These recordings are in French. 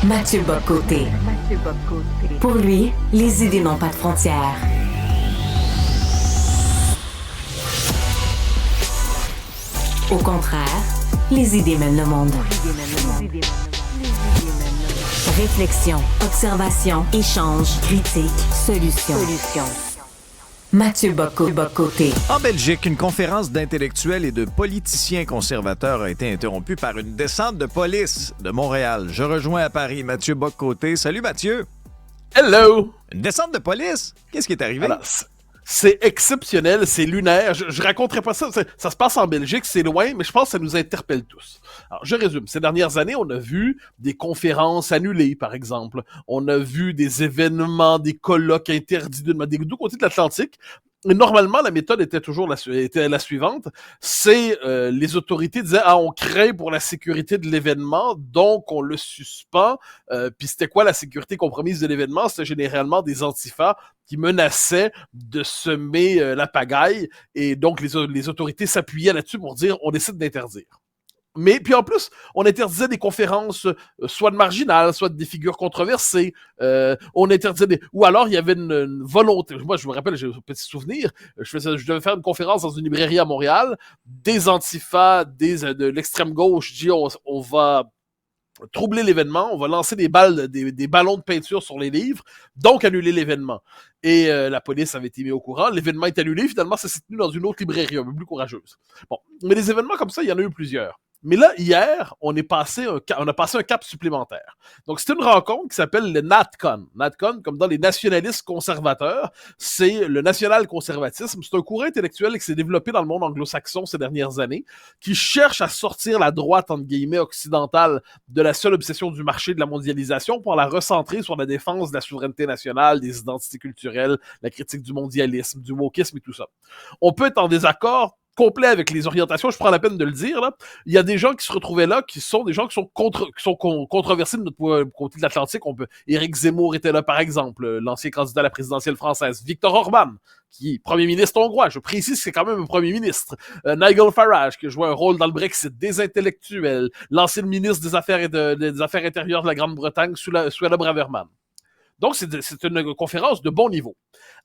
Mathieu Bock-Côté. Pour lui, les idées n'ont pas de frontières. Au contraire, les idées mènent le monde. Réflexion, observation, échange, critique, solution. Mathieu Bock-Côté. En Belgique, une conférence d'intellectuels et de politiciens conservateurs a été interrompue par une descente de police de Montréal. Je rejoins à Paris Mathieu Bock-Côté. Salut Mathieu. Hello! Une descente de police? Qu'est-ce qui est arrivé? Alors, c'est exceptionnel, c'est lunaire. Je raconterai pas ça. Ça se passe en Belgique, c'est loin, mais je pense que ça nous interpelle tous. Alors, je résume. Ces dernières années, on a vu des conférences annulées, par exemple. On a vu des événements, des colloques interdits des deux côtés de l'Atlantique. Et normalement, la méthode était toujours était la suivante. C'est les autorités disaient on craint pour la sécurité de l'événement, donc on le suspend. Puis c'était quoi la sécurité compromise de l'événement? C'était généralement des antifas qui menaçaient de semer la pagaille. Et donc les autorités s'appuyaient là-dessus pour dire on décide d'interdire. Mais puis en plus, on interdisait des conférences soit de marginales, soit des figures controversées. On interdisait ou alors il y avait une volonté. Moi, je me rappelle, j'ai un petit souvenir. Je devais faire une conférence dans une librairie à Montréal. Des antifas, de l'extrême gauche dit on va troubler l'événement, on va lancer des ballons de peinture sur les livres, donc annuler l'événement. Et la police avait été mise au courant. L'événement est annulé. Finalement, ça s'est tenu dans une autre librairie, un peu plus courageuse. Bon, mais des événements comme ça, il y en a eu plusieurs. Mais là, hier, on a passé un cap supplémentaire. Donc, c'est une rencontre qui s'appelle le NatCon. NatCon, comme dans les nationalistes conservateurs, c'est le national-conservatisme. C'est un courant intellectuel qui s'est développé dans le monde anglo-saxon ces dernières années, qui cherche à sortir la droite, entre guillemets, occidentale de la seule obsession du marché de la mondialisation pour la recentrer sur la défense de la souveraineté nationale, des identités culturelles, la critique du mondialisme, du wokisme et tout ça. On peut être en désaccord complet avec les orientations, je prends la peine de le dire, là. Il y a des gens qui se retrouvaient là, qui sont des gens qui sont controversés de notre côté de l'Atlantique. Éric Zemmour était là, par exemple, l'ancien candidat à la présidentielle française. Victor Orban, qui est premier ministre hongrois. Je précise que c'est quand même un premier ministre. Nigel Farage, qui joue un rôle dans le Brexit. Des intellectuels. L'ancien ministre des Affaires intérieures de la Grande-Bretagne, Suella Braverman. Donc, c'est une conférence de bon niveau.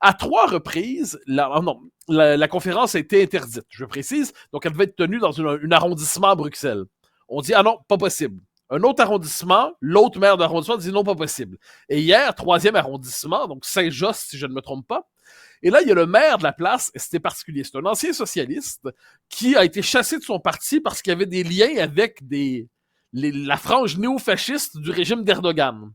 À 3 reprises, la conférence a été interdite, je précise. Donc, elle devait être tenue dans un arrondissement à Bruxelles. On dit, non, pas possible. Un autre arrondissement, l'autre maire d'arrondissement dit non, pas possible. Et hier, 3e arrondissement, donc Saint-Josse, si je ne me trompe pas. Et là, il y a le maire de la place, et c'était particulier. C'est un ancien socialiste qui a été chassé de son parti parce qu'il y avait des liens avec la frange néo-fasciste du régime d'Erdogan.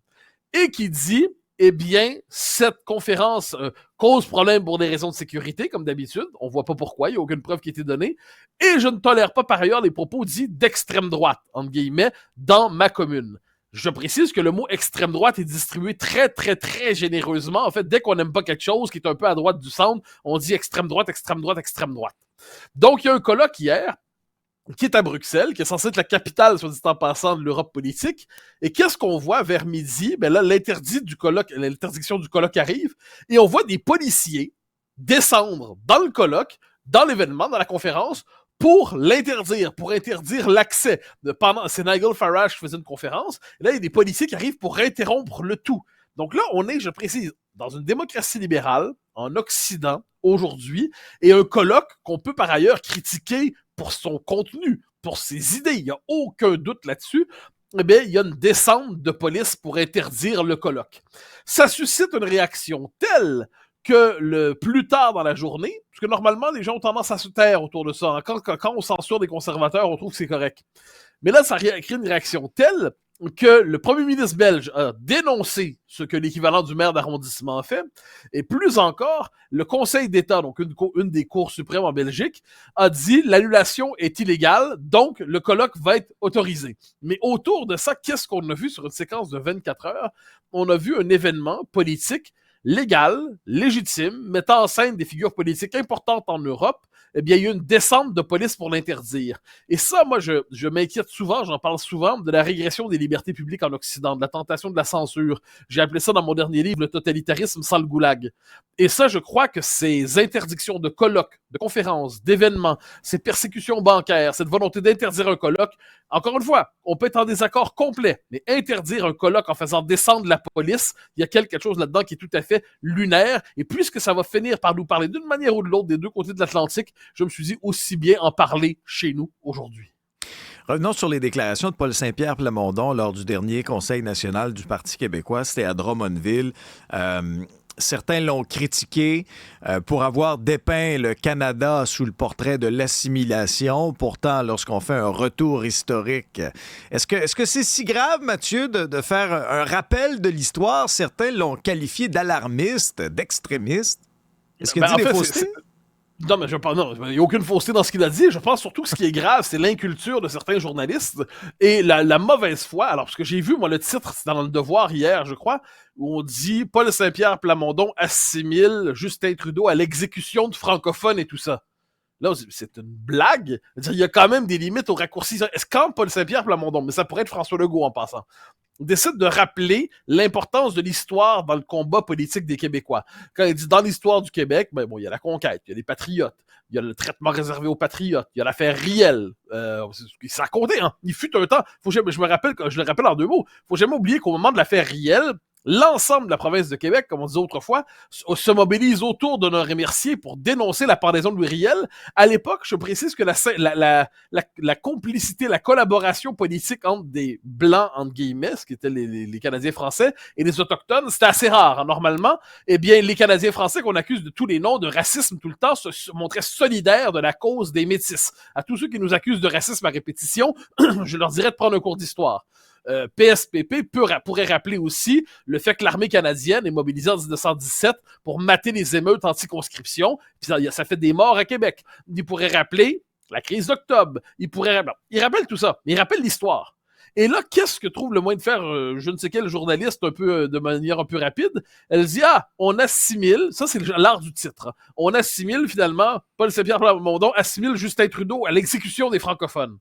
Et qui dit... eh bien, cette conférence cause problème pour des raisons de sécurité, comme d'habitude. On voit pas pourquoi, il n'y a aucune preuve qui a été donnée. Et je ne tolère pas par ailleurs les propos dits d'extrême droite, entre guillemets, dans ma commune. Je précise que le mot extrême droite est distribué très, très, très généreusement. En fait, dès qu'on n'aime pas quelque chose qui est un peu à droite du centre, on dit extrême droite, extrême droite, extrême droite. Donc, il y a un colloque hier, qui est à Bruxelles, qui est censé être la capitale, soit dit en passant, de l'Europe politique. Et qu'est-ce qu'on voit vers midi? Ben là, l'interdiction du colloque arrive, et on voit des policiers descendre dans le colloque, dans l'événement, dans la conférence, pour l'interdire, pour interdire l'accès. C'est Nigel Farage qui faisait une conférence, et là, il y a des policiers qui arrivent pour interrompre le tout. Donc là, on est, je précise, dans une démocratie libérale, en Occident, aujourd'hui, et un colloque qu'on peut par ailleurs critiquer pour son contenu, pour ses idées, il n'y a aucun doute là-dessus, eh bien, il y a une descente de police pour interdire le colloque. Ça suscite une réaction telle que plus tard dans la journée, parce que normalement, les gens ont tendance à se taire autour de ça. Quand on censure des conservateurs, on trouve que c'est correct. Mais là, ça crée une réaction telle que le premier ministre belge a dénoncé ce que l'équivalent du maire d'arrondissement a fait, et plus encore, le Conseil d'État, donc une des cours suprêmes en Belgique, a dit l'annulation est illégale, donc le colloque va être autorisé. Mais autour de ça, qu'est-ce qu'on a vu sur une séquence de 24 heures? On a vu un événement politique légal, légitime, mettant en scène des figures politiques importantes en Europe, eh bien, il y a eu une descente de police pour l'interdire. Et ça, moi, je m'inquiète souvent, j'en parle souvent, de la régression des libertés publiques en Occident, de la tentation de la censure. J'ai appelé ça dans mon dernier livre, le totalitarisme sans le goulag. Et ça, je crois que ces interdictions de colloques, de conférences, d'événements, ces persécutions bancaires, cette volonté d'interdire un colloque, encore une fois, on peut être en désaccord complet, mais interdire un colloque en faisant descendre la police, il y a quelque chose là-dedans qui est tout à fait lunaire. Et puisque ça va finir par nous parler d'une manière ou de l'autre des deux côtés de l'Atlantique, je me suis dit aussi bien en parler chez nous aujourd'hui. Revenons sur les déclarations de Paul Saint-Pierre Plamondon lors du dernier Conseil national du Parti québécois. C'était à Drummondville. Certains l'ont critiqué pour avoir dépeint le Canada sous le portrait de l'assimilation. Pourtant, lorsqu'on fait un retour historique, est-ce que c'est si grave, Mathieu, de faire un rappel de l'histoire? Certains l'ont qualifié d'alarmiste, d'extrémiste. Est-ce qu'il dit des faussetés? Non, mais il n'y a aucune fausseté dans ce qu'il a dit. Je pense surtout que ce qui est grave, c'est l'inculture de certains journalistes et la mauvaise foi. Alors, parce que j'ai vu, moi, le titre, c'est dans Le Devoir hier, je crois, où on dit « Paul Saint-Pierre Plamondon assimile Justin Trudeau à l'exécution de francophones et tout ça ». Là, c'est une blague. Il y a quand même des limites au raccourci. Est-ce quand Paul Saint-Pierre Plamondon, mais ça pourrait être François Legault en passant, décide de rappeler l'importance de l'histoire dans le combat politique des Québécois. Quand il dit dans l'histoire du Québec, ben bon, il y a la conquête, il y a les patriotes, il y a le traitement réservé aux patriotes, il y a l'affaire Riel. Ça a compté, hein. Il fut un temps, je le rappelle en deux mots, faut jamais oublier qu'au moment de l'affaire Riel, l'ensemble de la province de Québec, comme on disait autrefois, se mobilise autour d'Honoré Mercier pour dénoncer la pendaison de Louis Riel. À l'époque, je précise que la complicité, la collaboration politique entre des Blancs, entre guillemets, ce qui étaient les Canadiens français, et les Autochtones, c'était assez rare. Hein. Normalement, eh bien, les Canadiens français qu'on accuse de tous les noms, de racisme tout le temps, se montraient solidaires de la cause des Métis. À tous ceux qui nous accusent de racisme à répétition, je leur dirais de prendre un cours d'histoire. PSPP pourrait rappeler aussi le fait que l'armée canadienne est mobilisée en 1917 pour mater les émeutes anti-conscription, puis ça fait des morts à Québec. Il pourrait rappeler la crise d'octobre. Il rappelle tout ça, mais il rappelle l'histoire. Et là, qu'est-ce que trouve le moyen de faire je ne sais quel journaliste de manière un peu rapide? Elle dit, on assimile, ça c'est l'art du titre, hein. On assimile finalement, Paul Saint-Pierre Plamondon assimile Justin Trudeau à l'exécution des francophones.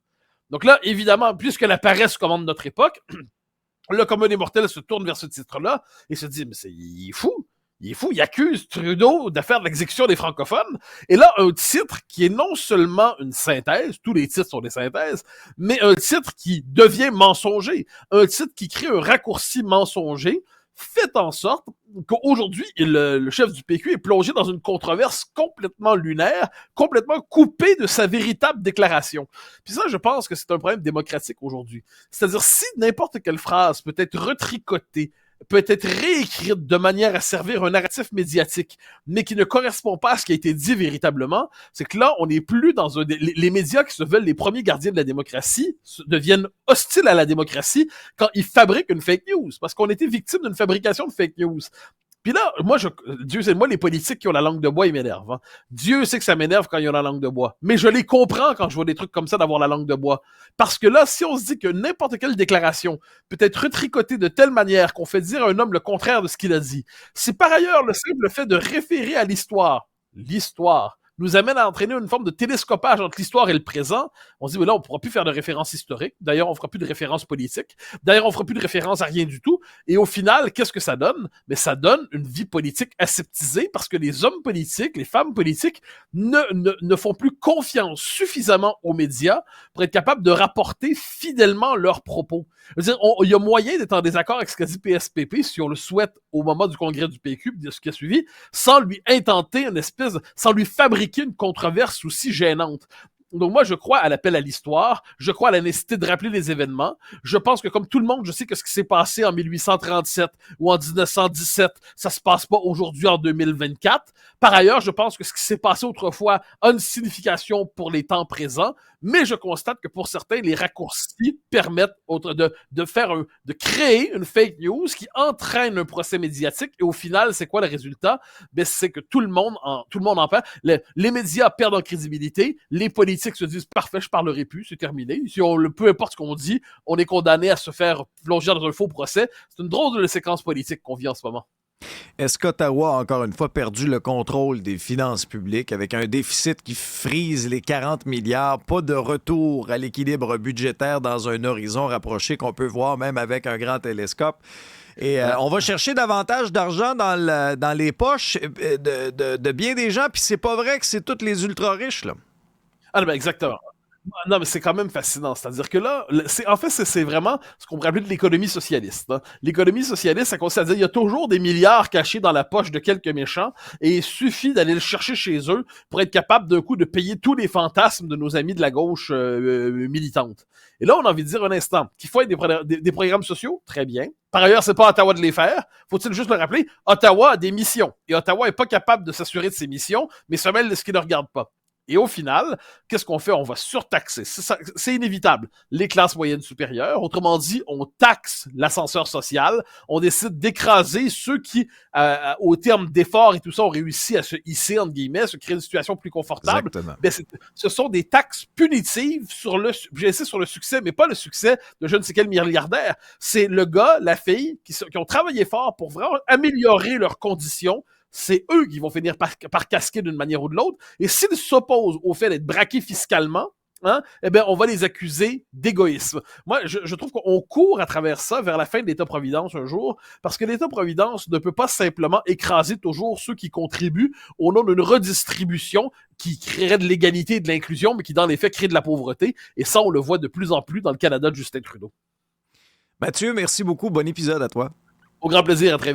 Donc là, évidemment, puisque la paresse commande notre époque, le commun des mortels se tourne vers ce titre-là et se dit, mais il est fou. Il accuse Trudeau de faire de l'exécution des francophones. Et là, un titre qui est non seulement une synthèse, tous les titres sont des synthèses, mais un titre qui devient mensonger. Un titre qui crée un raccourci mensonger, fait en sorte qu'aujourd'hui, le chef du PQ est plongé dans une controverse complètement lunaire, complètement coupée de sa véritable déclaration. Puis ça, je pense que c'est un problème démocratique aujourd'hui. C'est-à-dire, si n'importe quelle phrase peut être retricotée, peut être réécrite de manière à servir un narratif médiatique, mais qui ne correspond pas à ce qui a été dit véritablement, c'est que là, on n'est plus dans les médias qui se veulent les premiers gardiens de la démocratie deviennent hostiles à la démocratie quand ils fabriquent une fake news, parce qu'on était victime d'une fabrication de fake news. Puis là, Dieu sait, moi, les politiques qui ont la langue de bois, ils m'énervent. Hein. Dieu sait que ça m'énerve quand ils ont la langue de bois. Mais je les comprends quand je vois des trucs comme ça d'avoir la langue de bois. Parce que là, si on se dit que n'importe quelle déclaration peut être retricotée de telle manière qu'on fait dire à un homme le contraire de ce qu'il a dit, c'est par ailleurs le simple fait de référer à l'histoire nous amène à entraîner une forme de télescopage entre l'histoire et le présent. On se dit, mais là, on ne pourra plus faire de références historiques. D'ailleurs, on ne fera plus de références politiques. D'ailleurs, on ne fera plus de références à rien du tout. Et au final, qu'est-ce que ça donne? Mais ça donne une vie politique aseptisée parce que les hommes politiques, les femmes politiques ne font plus confiance suffisamment aux médias pour être capables de rapporter fidèlement leurs propos. Je veux dire, il y a moyen d'être en désaccord avec ce qu'a dit PSPP, si on le souhaite, au moment du congrès du PQ, de ce qui a suivi, sans lui intenter sans lui fabriquer une controverse aussi gênante. Donc moi, je crois à l'appel à l'histoire, je crois à la nécessité de rappeler les événements. Je pense que comme tout le monde, je sais que ce qui s'est passé en 1837 ou en 1917, ça se passe pas aujourd'hui en 2024. Par ailleurs, je pense que ce qui s'est passé autrefois a une signification pour les temps présents, mais je constate que pour certains, les raccourcis permettent de créer une fake news qui entraîne un procès médiatique et au final, c'est quoi le résultat? Ben, c'est que tout le monde en perd. Les médias perdent en crédibilité, les politiques se disent parfait, je parlerai plus, c'est terminé. Peu importe ce qu'on dit, on est condamné à se faire plonger dans un faux procès. C'est une drôle de séquence politique qu'on vit en ce moment. Est-ce qu'Ottawa a encore une fois perdu le contrôle des finances publiques avec un déficit qui frise les 40 milliards, pas de retour à l'équilibre budgétaire dans un horizon rapproché qu'on peut voir même avec un grand télescope? Et on va chercher davantage d'argent dans les poches de bien des gens, puis c'est pas vrai que c'est tous les ultra-riches, là. Ah, ben exactement. Non, mais c'est quand même fascinant. C'est-à-dire que là, c'est vraiment ce qu'on pourrait appeler de l'économie socialiste. Hein. L'économie socialiste, ça consiste à dire qu'il y a toujours des milliards cachés dans la poche de quelques méchants et il suffit d'aller le chercher chez eux pour être capable d'un coup de payer tous les fantasmes de nos amis de la gauche militante. Et là, on a envie de dire un instant qu'il faut être des programmes sociaux, très bien. Par ailleurs, c'est pas à Ottawa de les faire. Faut-il juste le rappeler? Ottawa a des missions et Ottawa est pas capable de s'assurer de ses missions, mais se mêle de ce qui ne regarde pas. Et au final, qu'est-ce qu'on fait? On va surtaxer. C'est inévitable. Les classes moyennes supérieures. Autrement dit, on taxe l'ascenseur social. On décide d'écraser ceux qui, au terme d'efforts et tout ça, ont réussi à se hisser, entre guillemets, se créer une situation plus confortable. Exactement. Ben, ce sont des taxes punitives sur le succès, mais pas le succès de je ne sais quel milliardaire. C'est le gars, la fille, qui ont travaillé fort pour vraiment améliorer leurs conditions. C'est eux qui vont finir par casquer d'une manière ou de l'autre. Et s'ils s'opposent au fait d'être braqués fiscalement, hein, eh bien, on va les accuser d'égoïsme. Moi, je trouve qu'on court à travers ça vers la fin de l'État-providence un jour, parce que l'État-providence ne peut pas simplement écraser toujours ceux qui contribuent au nom d'une redistribution qui créerait de l'égalité et de l'inclusion, mais qui, dans les faits, crée de la pauvreté. Et ça, on le voit de plus en plus dans le Canada de Justin Trudeau. Mathieu, merci beaucoup. Bon épisode à toi. Au grand plaisir, à très vite.